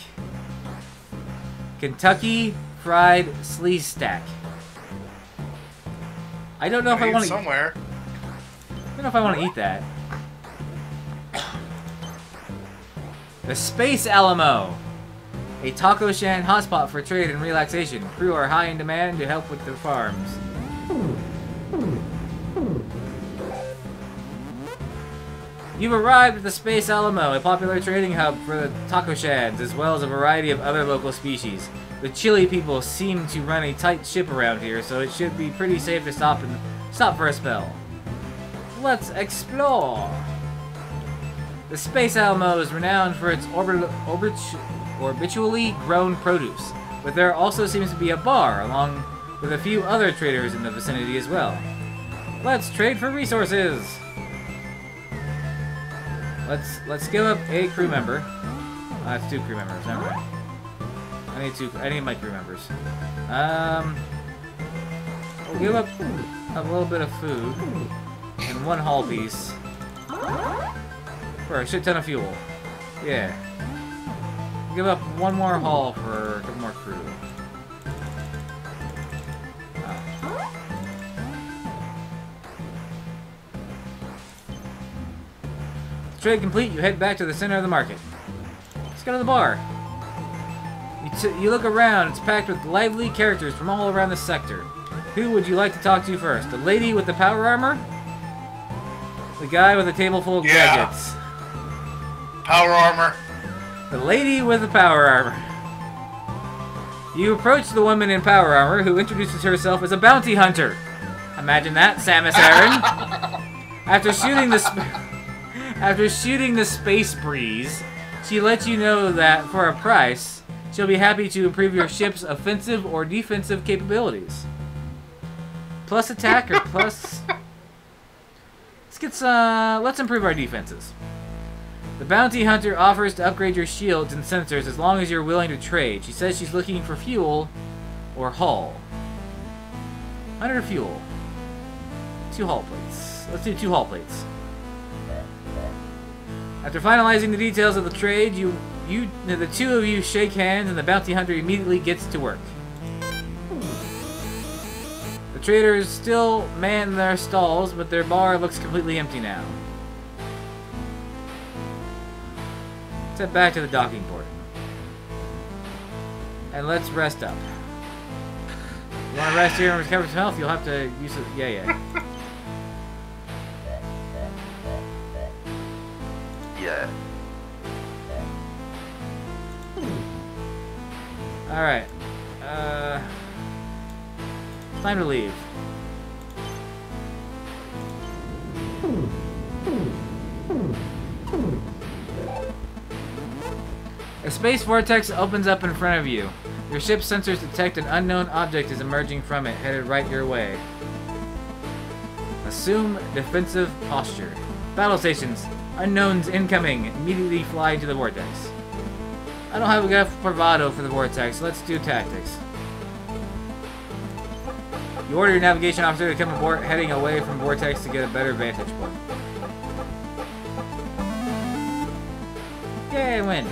Kentucky Fried Sleestack. I don't know if I want to somewhere. I don't know if I want to eat that. The Space Alamo. A taco shan hotspot for trade and relaxation. Crew are high in demand to help with the farms. You've arrived at the Space Alamo, a popular trading hub for the taco shans, as well as a variety of other local species. The Chile people seem to run a tight ship around here, so it should be pretty safe to stop for a spell. Let's explore! The Space Alamo is renowned for its orbitually grown produce, but there also seems to be a bar, along with a few other traders in the vicinity as well. Let's trade for resources! Let's give up a crew member. That's 2 crew members, never mind. I need my crew members. We'll give up a little bit of food and 1 hull piece for a shit ton of fuel. Yeah. Give up 1 more hull for a couple more crew. Trade complete, you head back to the center of the market. Let's go to the bar. You look around, it's packed with lively characters from all around the sector. Who would you like to talk to first? The lady with the power armor? The guy with a table full of gadgets? Power armor. The lady with the power armor. You approach the woman in power armor, who introduces herself as a bounty hunter. Imagine that, Samus Aran. After shooting the space breeze, she lets you know that for a price, she'll be happy to improve your ship's offensive or defensive capabilities. Plus attack or plus... Let's improve our defenses. The bounty hunter offers to upgrade your shields and sensors as long as you're willing to trade. She says she's looking for fuel or hull. 100 fuel. 2 hull plates. Let's do 2 hull plates. After finalizing the details of the trade, the 2 of you shake hands and the bounty hunter immediately gets to work. The traders still man their stalls, but their bar looks completely empty now. Let's head back to the docking port. And let's rest up. You want to rest here and recover some health? You'll have to use it. Yeah. Yeah. Alright. Time to leave. A space vortex opens up in front of you. Your ship's sensors detect an unknown object is emerging from it, headed right your way. Assume defensive posture. Battle stations. Unknowns incoming. Immediately fly into the vortex. I don't have enough bravado for the vortex. Let's do tactics. You order your navigation officer to come aboard, heading away from vortex to get a better vantage point. Yay, win!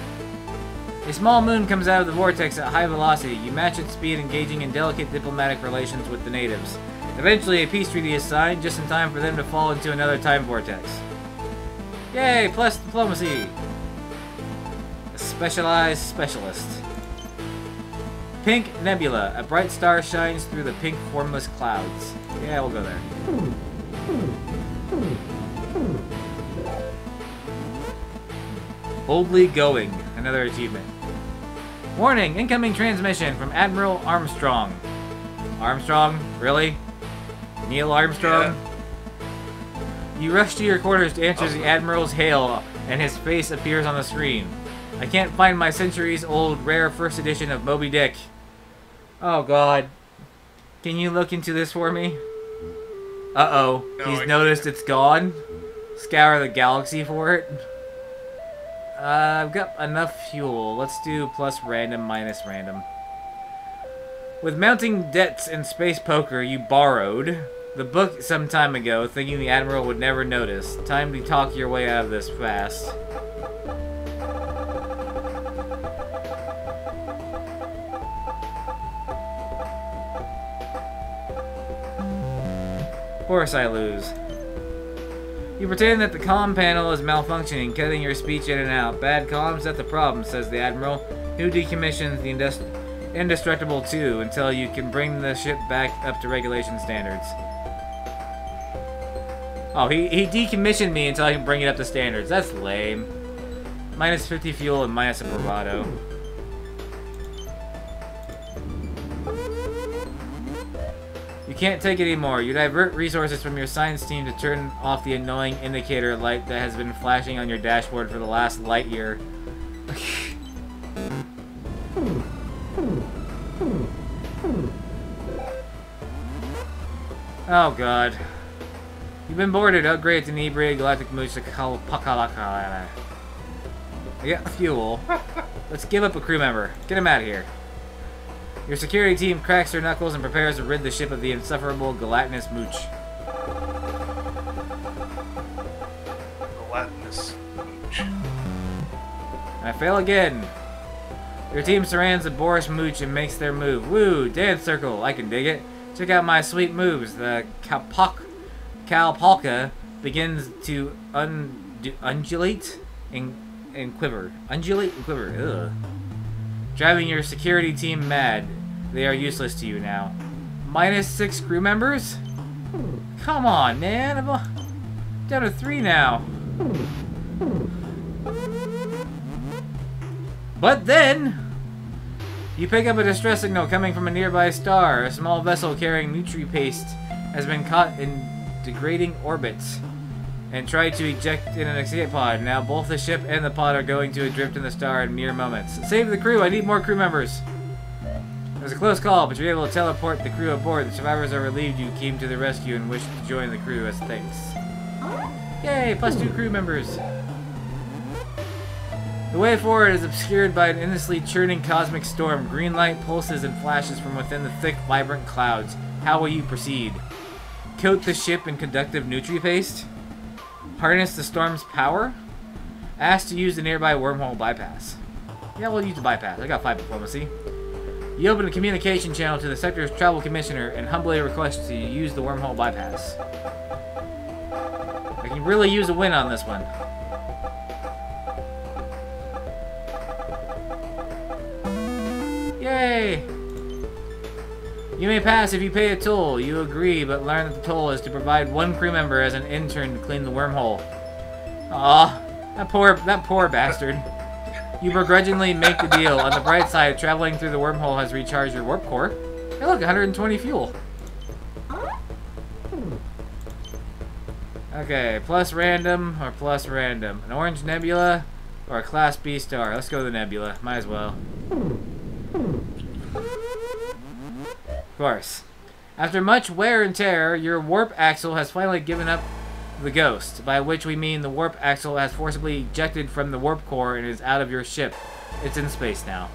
A small moon comes out of the vortex at high velocity. You match its speed, engaging in delicate diplomatic relations with the natives. Eventually, a peace treaty is signed, just in time for them to fall into another time vortex. Yay, plus diplomacy! A specialized specialist. Pink Nebula. A bright star shines through the pink formless clouds. Yeah, we'll go there. Boldly going. Another achievement. Warning! Incoming transmission from Admiral Armstrong. Armstrong? Really? Neil Armstrong? Yeah. You rush to your quarters to answer the Admiral's hail, and his face appears on the screen. I can't find my centuries-old rare first edition of Moby Dick. Oh god. Can you look into this for me? Uh-oh. No, He's noticed it's gone. Scour the galaxy for it. I've got enough fuel. Let's do plus random minus random. With mounting debts in space poker, you borrowed the book some time ago, thinking the Admiral would never notice. Time to talk your way out of this fast. Of course I lose. You pretend that the comm panel is malfunctioning, cutting your speech in and out. Bad comms, that's the problem, says the Admiral, who decommissions the Indestructible 2 until you can bring the ship back up to regulation standards. Oh, he decommissioned me until I can bring it up to standards. That's lame. Minus 50 fuel and minus a bravado. You can't take it anymore. You divert resources from your science team to turn off the annoying indicator light that has been flashing on your dashboard for the last light year. Oh god. You've been boarded. Upgrade to inebriated galactic mooch to Pakalaka. I got fuel. Let's give up a crew member. Get him out of here. Your security team cracks their knuckles and prepares to rid the ship of the insufferable gelatinous mooch. Gelatinous mooch. And I fail again. Your team surrounds the Boris mooch and makes their move. Woo! Dance circle. I can dig it. Check out my sweet moves. The Kalpalka begins to undulate and quiver. Undulate and quiver. Ugh. Driving your security team mad. They are useless to you now. Minus 6 crew members? Come on, man. I'm down to 3 now. But then, you pick up a distress signal coming from a nearby star. A small vessel carrying nutri-paste has been caught in degrading orbits and tried to eject in an escape pod. Now both the ship and the pod are going to adrift in the star in mere moments. Save the crew! I need more crew members! It was a close call, but you're able to teleport the crew aboard. The survivors are relieved you came to the rescue and wish to join the crew as thanks. Yay! Plus 2 crew members! The way forward is obscured by an endlessly churning cosmic storm. Green light pulses and flashes from within the thick, vibrant clouds. How will you proceed? Coat the ship in conductive nutri-paste? Harness the storm's power? Ask to use the nearby wormhole bypass. Yeah, we'll use the bypass. I got 5 diplomacy. You open a communication channel to the sector's travel commissioner and humbly request to use the wormhole bypass. I can really use a win on this one. Yay! You may pass if you pay a toll. You agree, but learn that the toll is to provide 1 crew member as an intern to clean the wormhole. Aw, that poor bastard. You begrudgingly make the deal. On the bright side, traveling through the wormhole has recharged your warp core. Hey look, 120 fuel. Okay, plus random or plus random. An orange nebula or a class B star. Let's go to the nebula. Might as well. Of course. After much wear and tear, your warp axle has finally given up the ghost, by which we mean the warp axle has forcibly ejected from the warp core and is out of your ship. It's in space now.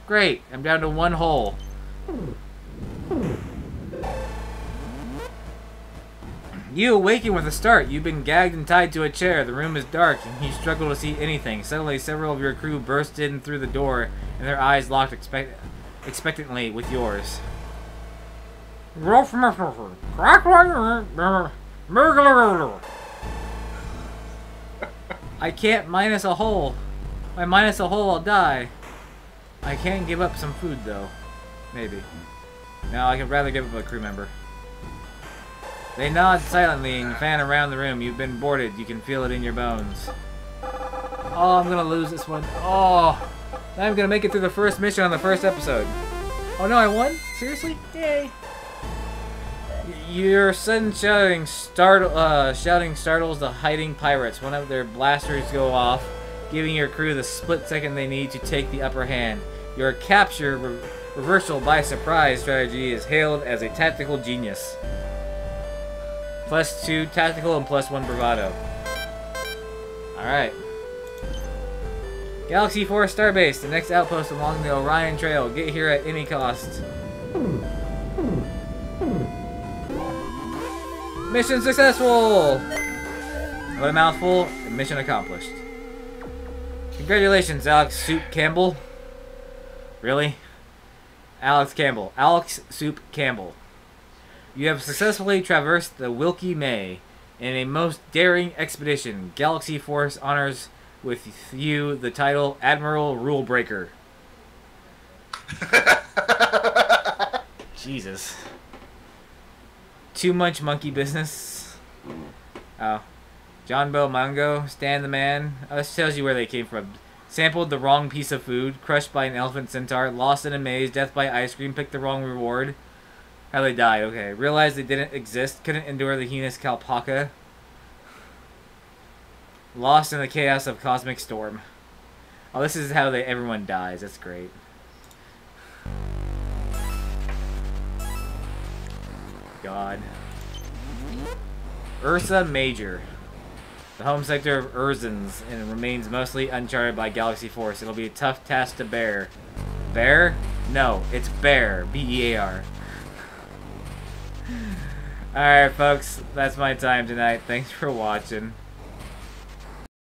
Great, I'm down to 1 hole. You awaken with a start. You've been gagged and tied to a chair. The room is dark and you struggle to see anything. Suddenly, several of your crew burst in through the door and their eyes locked expectantly with yours. I can't minus a hole. If I minus a hole, I'll die. I can give up some food, though. Maybe. No, I could rather give up a crew member. They nod silently and fan around the room. You've been boarded. You can feel it in your bones. Oh, I'm gonna lose this one. Oh, now I'm gonna make it through the first mission on the first episode. Oh no, I won? Seriously? Yay! Your sudden shouting startles the hiding pirates. One of their blasters go off, giving your crew the split second they need to take the upper hand. Your capture reversal by surprise strategy is hailed as a tactical genius. +2 tactical and +1 bravado. Alright. Galaxy 4 Starbase, the next outpost along the Orion Trail. Get here at any cost. Mission successful! What a mouthful, and mission accomplished. Congratulations, Alex Soup Campbell. Really? Alex Campbell. Alex Soup Campbell. You have successfully traversed the Wilky May in a most daring expedition. Galaxy Force honors with you the title Admiral Rule Breaker. Jesus. Too much monkey business. Oh. John Bell Mango, Stan the Man. Oh, this tells you where they came from. Sampled the wrong piece of food, crushed by an elephant centaur, lost in a maze, death by ice cream, picked the wrong reward. How they died, okay. Realized they didn't exist, couldn't endure the heinous Kalpaka. Lost in the chaos of cosmic storm. Oh, this is how everyone dies. That's great. God. Ursa Major. The home sector of Urzans and remains mostly uncharted by Galaxy Force. It'll be a tough task to bear. Bear? No, it's bear. B-E-A-R. Alright, folks. That's my time tonight. Thanks for watching.